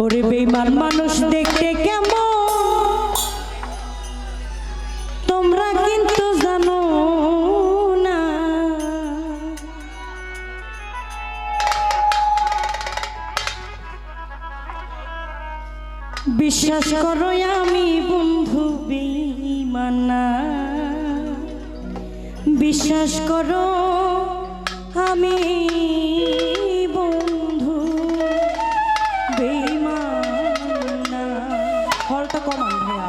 ওরে বেঈমান মানুষ দেখতে কেমন তোমরা কিন্তু জানো না। বিশ্বাস করো আমি বন্ধু বেঈমান না, বিশ্বাস করো আমি বন্ধু বেঈমান না। হলটা কমান ভাইয়া,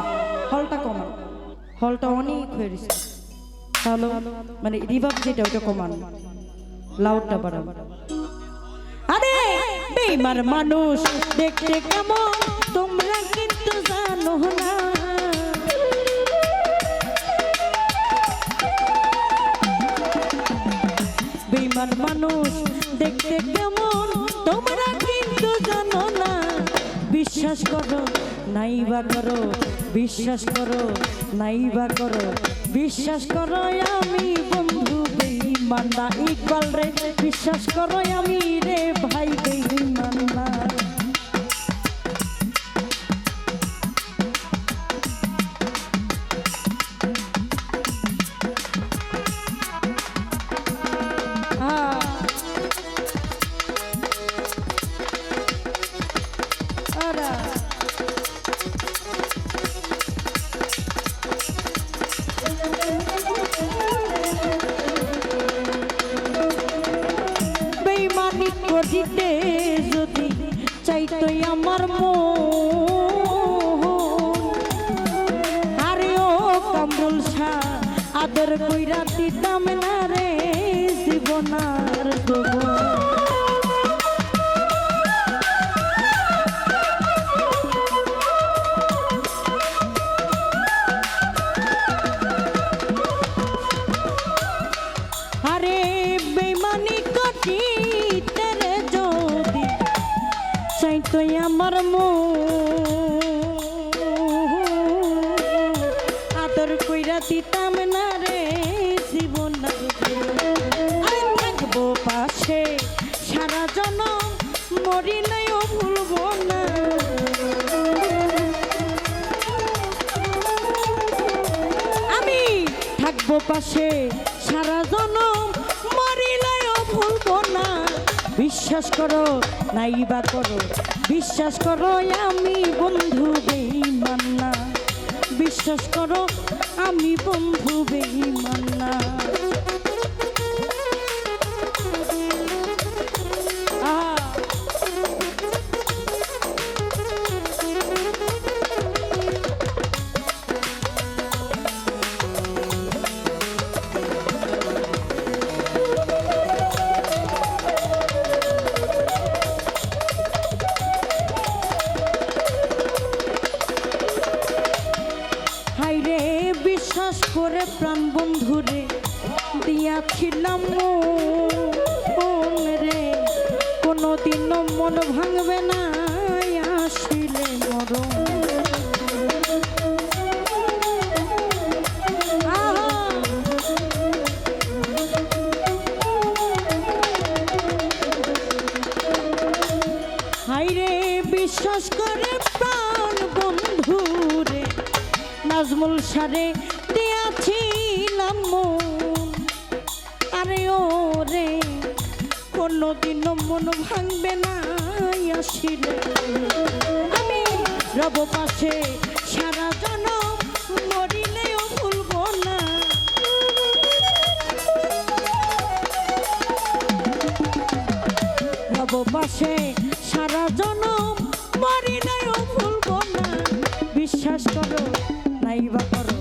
হলটা কমান, হলটা অনেক হয়ে গেছে। হ্যালো মানে রিভাব যেটা ওটা কমান, লাউডটা বাড়াবো। আরে বেঈমান মানুষ দেখতে কেমন তোমরা কিন্তু জানো না। বেঈমান মানুষ দেখতে কেমন তোমরা কিন্তু জানো না। বিশ্বাস করো নাইবা করো, বিশ্বাস করো নাইবা করো, বিশ্বাস করো আমি বন্ধু বেঈমান না। ইকবাল রে বিশ্বাস করো আমি রে ভাই বেঈমান না। বেঈমানি করিতে যদি চাইতো আমার মন, আরে ও কামরুল শাহ আদর কইরা দিতাম না রে জীবনার যৌবন। আরে বেঈমানি করিতে রে যদি চাইতো আমার আদর কইরা দিতাম না রে জীবন। আমি থাকবো পাশে সারা জনম মরিলেও ভুলবো না। আমি থাকবো পাশে সারা জনম মরিলেও ভুলবো না। বিশ্বাস করো নাইবা করো, বিশ্বাস করো আমি বন্ধু বেঈমান না। বিশ্বাস করো আমি বন্ধু বেঈমান না। বিশ্বাস করে প্রাণ বন্ধুরে দিয়াছিলাম মন রে, কোনোদিনও মন ভাঙবে না আসিলে মরণ। হাইরে বিশ্বাস করে প্রাণ বন্ধুরে নাজমুল সারে দিয়াছিলাম মন। আরে ও রে কোনোদিনও মন ভাঙবে না আসিলে আমি রব পাশে সারা জনম মরিলেও ভুলবো না। রব পাশে সারা জনম মরিলেও ভুলবো না। বিশ্বাস করো নাইবা করো,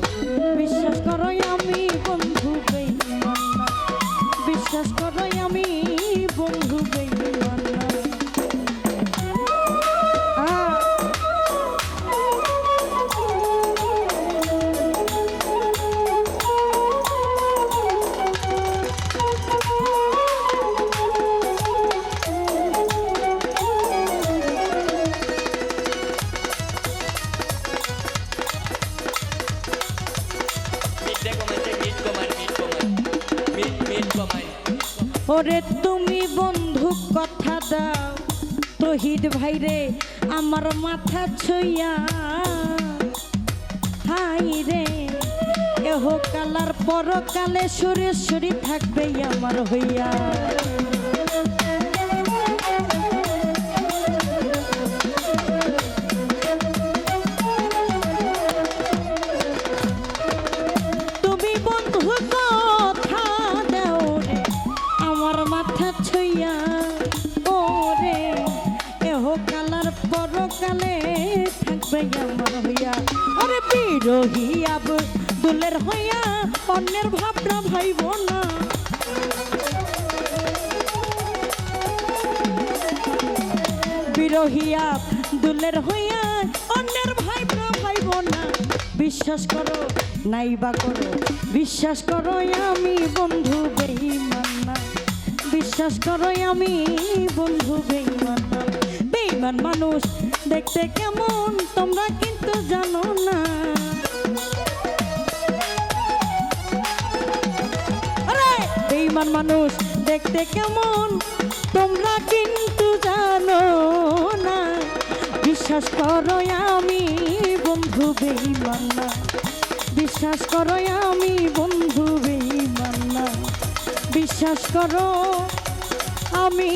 বিশ্বাস করো আমি বন্ধু বেঈমান না। বিশ্বাস করো আমি বন্ধু বেঈমান না। ওরে তুমি বন্ধু কথা দাও তহিদ ভাইরে আমার মাথা ছুঁয়া হাই রে এহ কালার পরকালে সুরেশ্বরী থাকবে আমার হইয়া। তুমি বন্ধু কথা দাও রে আমার মাথা ছুঁয়া ওরে এহ কালার পরকালে থাকবে আমার হইয়া। আরে বিরোহী আব্দুলের হইয়া অন্যের ভাবনা ভাইব না। বিরোহী আব্দুলের হইয়া অন্যের ভাবনা ভাইব না। বিশ্বাস করো নাইবা করো বিশ্বাস করো আমি বন্ধু বেঈমান না। বিশ্বাস করো আমি বন্ধু বেঈমান না। বেঈমান মানুষ দেখতে কেমন তোমরা কিন্তু জানো না। আরে বেঈমান মানুষ দেখতে কেমন তোমরা কিন্তু জানো না। বিশ্বাস করো আমি বন্ধু বেঈমান না। বিশ্বাস করো আমি বন্ধু বেঈমান না। বিশ্বাস করো আমি